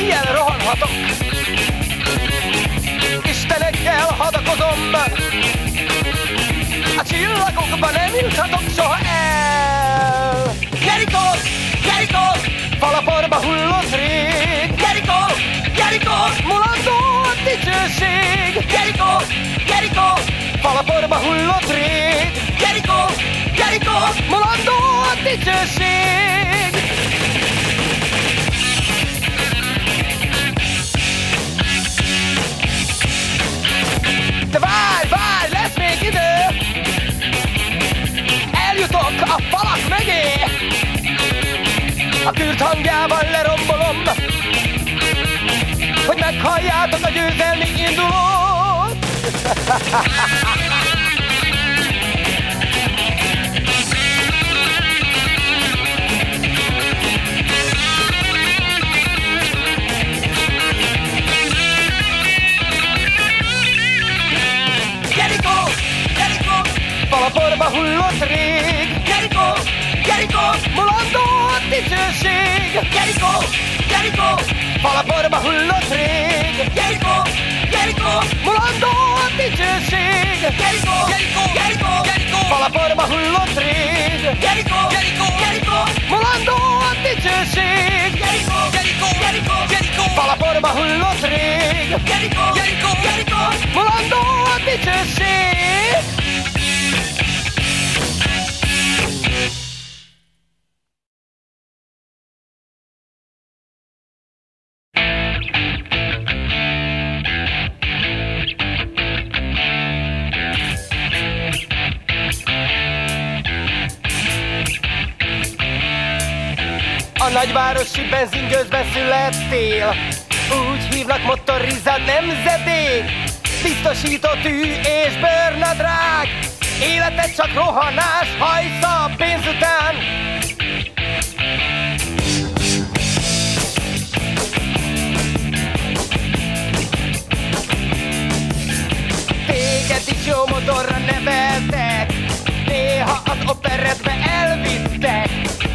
éjjel rohanhatok, istenekkel hadakozom, a csillagokba nem juthatok soha el. Jerikó, Jerikó, falaporba hullott rég. Jerikó, Jerikó, mulandó a dicsőség. Jerikó, Jerikó, falaporba hullott rég. Jerikó, Jerikó, mulandó a dicsőség. De várj, várj, lesz még idő! Eljutok a falak mögé! A kürt hangjával lerombolom, hogy meghalljátok a győzelmi indulót! Falaporba hullott rég. Jerikó, Jerikó, mulandó a dicsőség. Jerikó, Jerikó, falaporba hullott rég. Jerikó, Jerikó, mulandó a dicsőség. Jerikó, Jerikó, Jerikó, Jerikó, falaporba hullott rég. Jerikó, Jerikó, Jerikó, mulandó a dicsőség. Jerikó, Jerikó, Jerikó, Jerikó, falaporba hullott rég. Jerikó, Jerikó, Jerikó, mulandó a dicsőség. A nagyvárosi benzingőzben születtél, úgy hívnak motorizált nemzedék. Biztosító tű és bőrnadrág, életed csak rohanás, hajsza pénz után. Téged is jó motorra neveltek, néha az operetbe elvittek.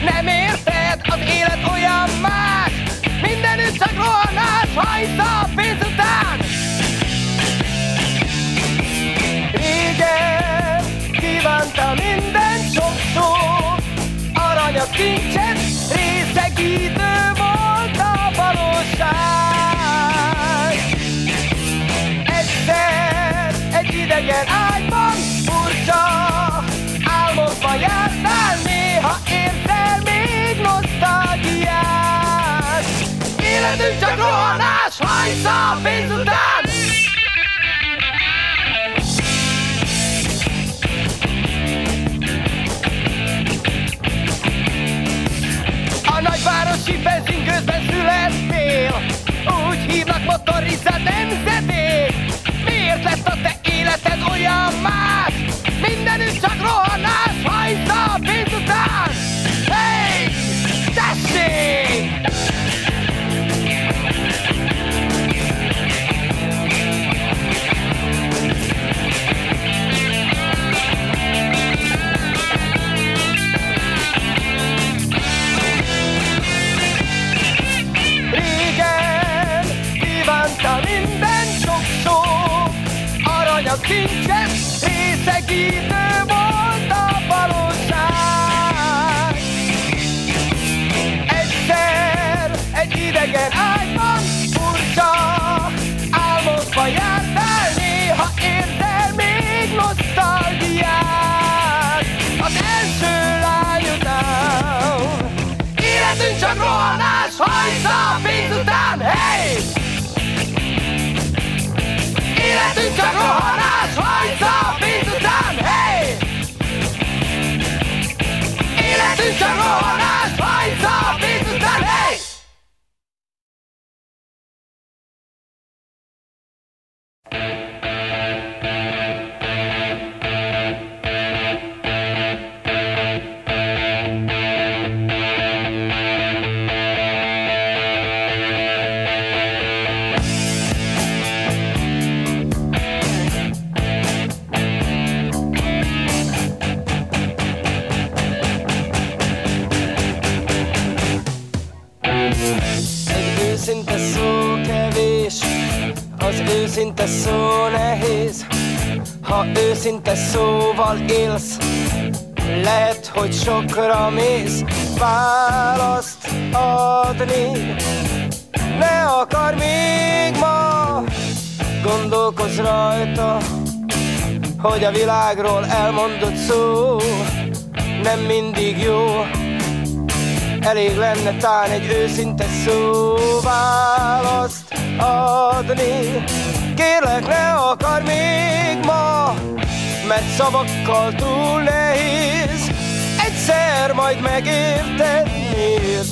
Nem érted, az élet olyan más, mindenütt csak rohanás, hajsza pénz után. Régen kívánta minden sok szó, aranyat, kincset, részegítő volt a valóság. Egyszer egy idegen ágyban furcsa álmokba jártál, néha érzel még nosztalgiát. Életünk csak rohanás, hajsza pénz után. A nagyvárosi benzingőzben születtél, úgy hívnak motorizált nemzedék. Miért lett a te életed olyan más, mindenütt csak rohanás, hajsza pénz után. Hey, tessék! Régen kívánta minden sok szó, aranyat, kincset, részegítő volt a valóság. Egyszer egy idegen ágyban furcsa álmokba jártál, néha érzel még nosztalgiát. Az első lány után életünk csak rohanás, hajsza pénz után, hey! Életünk csak rohanás, hajsza pénz után, hey! Életünk csak rohanás, hajsza pénz után, hey! őszinte szó kevés, az őszinte szó nehéz. Ha őszinte szóval élsz, lehet, hogy sokra mész. Választ adni ne akar még ma. Gondolkozz rajta, hogy a világról elmondott szó nem mindig jó. Elég lenne tán egy őszinte szó. Választ adni kérlek ne akar még ma, mert szavakkal túl nehéz. Egyszer majd megérted miért.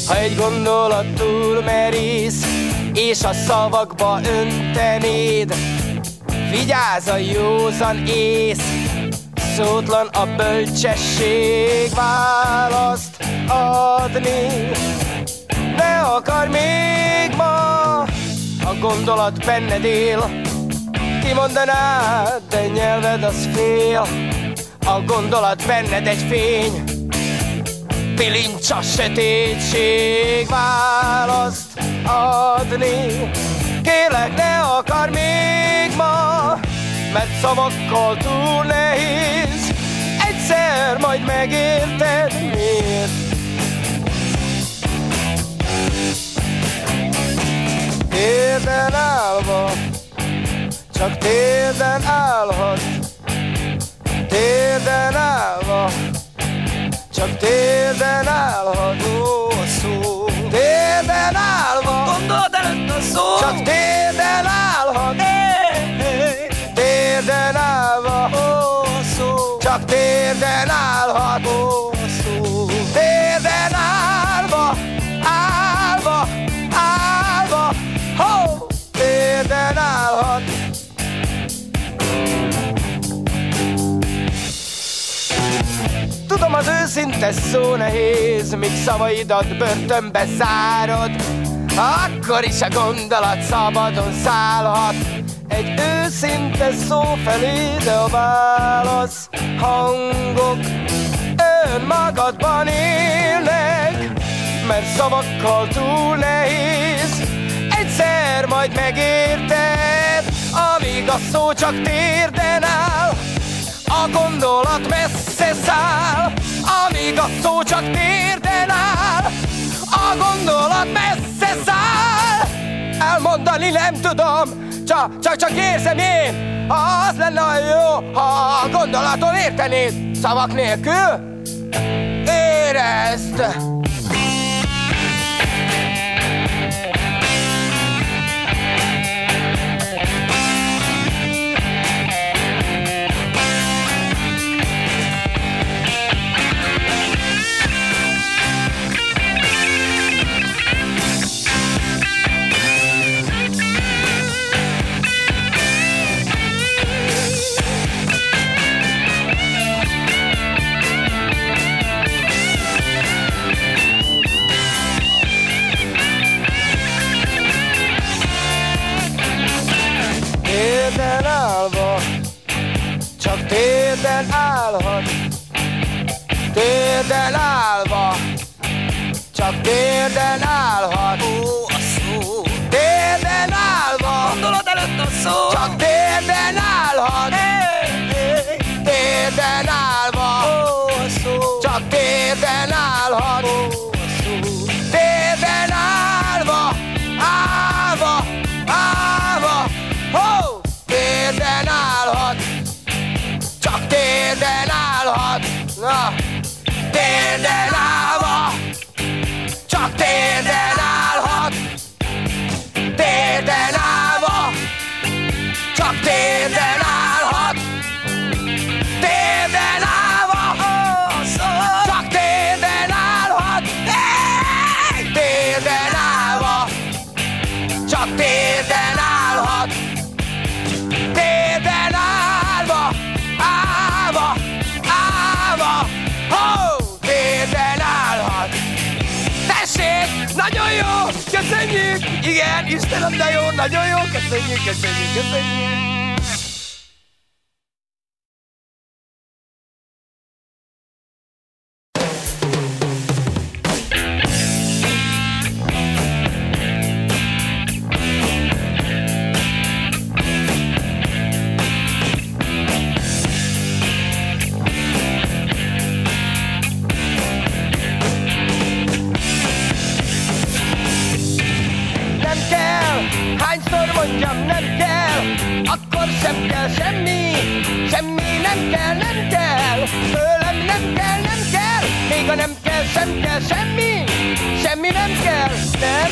Ha egy gondolat túl merész, és a szavakba öntenéd, vigyázz a józan ész, szótlan a bölcsesség. Választ adni ne akar még ma, a gondolat benned él, kimondanád, de nyelved az fél. A gondolat benned egy fény, bilincs a sötétség. Választ adni kérlek ne akar még ma, mert szavakkal túl nehéz. Egyszer majd megérted miért. Térden állva, csak térden állhat. Térden állva, csak térden állhat. Ó, a szó. Térden állva, gondold előtt a szó. Csak térden állhat. Térden állva, ó, a szó. Csak térden állhat. Ó, a szó. Térden állva, állva, állva, ho! Térden állhat. Tudom, az őszinte szó nehéz, míg szavaidat börtönbe zárod, akkor is a gondolat szabadon szállhat egy őszinte szó felé, de a válasz hangok önmagadban élnek, mert szavakkal túl nehéz. Egyszer majd megérted, amíg a szó csak térden áll, a gondolat messze száll. Amíg a szó csak térden áll, a gondolat messze száll. Elmondani nem tudom, csak érzem én. Az lenne a jó, ha a gondolaton értenéd, szavak nélkül. Érezd! Térden állva, csak térden állhat. Térden állva, csak térden állhat. Ó, a szó. Térden állva, gondolod előtt a szó. Csak térden állhat. Térden állva, ó, a szó. Csak térden állhat. Ó, a szó. Térden állva, állva, állva, ho! Térden állhat, csak térden állhat. Na, térden állva, csak térden állhat. Térden állva, csak térden állhat. Térden állva, csak térden állhat. Térden állva, csak térden állhat. Térden állva, állva, állva, ho! Térden állhat. Tessék, nagyon jó, köszönjük! Igen, Istenem, de jó, nagyon jó, köszönjük, köszönjük, köszönjük! sem kell semmi, semmi nem kell, nem kell, tőlem nem kell, nem kell, még a nem kell, sem kell semmi, semmi nem kell, nem,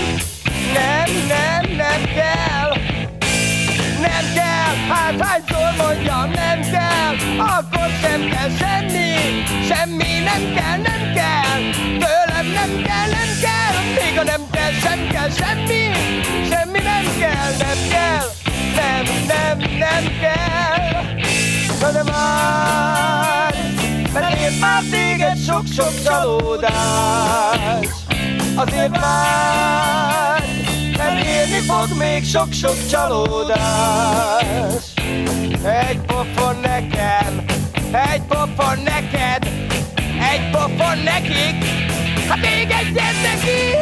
nem, nem, nem kell. Nem kell, hát hányszor mondjam, nem kell, akkor sem kell semmi, semmi nem kell, nem kell, tőlem nem kell, nem kell, még a nem kell, sem kell semmi, semmi nem kell, nem kell, nem, nem, nem kell. Na de várj, mert ért már téged sok-sok csalódás, azért várj, mert érni fog még sok-sok csalódás. Egy pofon nekem, egy pofon neked, egy pofon nekik, hát még egyet nekik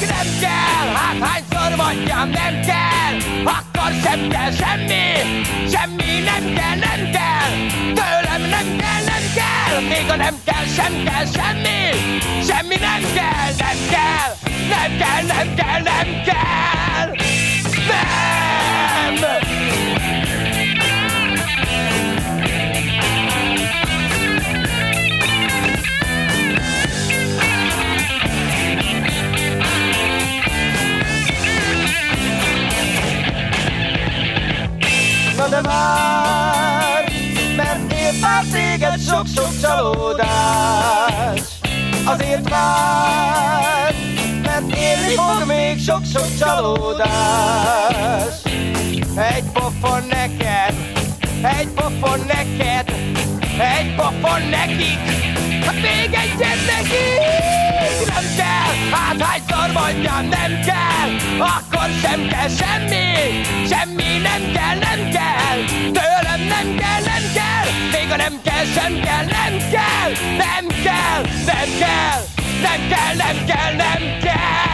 nem kell, hát hányszor mondjam nem kell, akkor sem kell semmi, semmi nem kell, nem kell, tőlem nem kell, nem kell, még a nem kell, sem kell semmi, semmi nem kell, nem kell, nem kell, nem kell, nem kell, nem! Na de várj, mert ért már téged sok-sok csalódás, azért várj, mert érni fog még sok-sok csalódás. Egy pofon neked, egy pofon neked, egy pofon nekik, hát még egyet nekik nem kell, hát hányszor mondjam nem kell, akkor sem kell semmi, semmi nem kell, nem kell, tőlem nem kell, nem kell, még a nem kell, sem kell, nem kell, nem kell, nem kell, nem kell, nem kell, nem kell.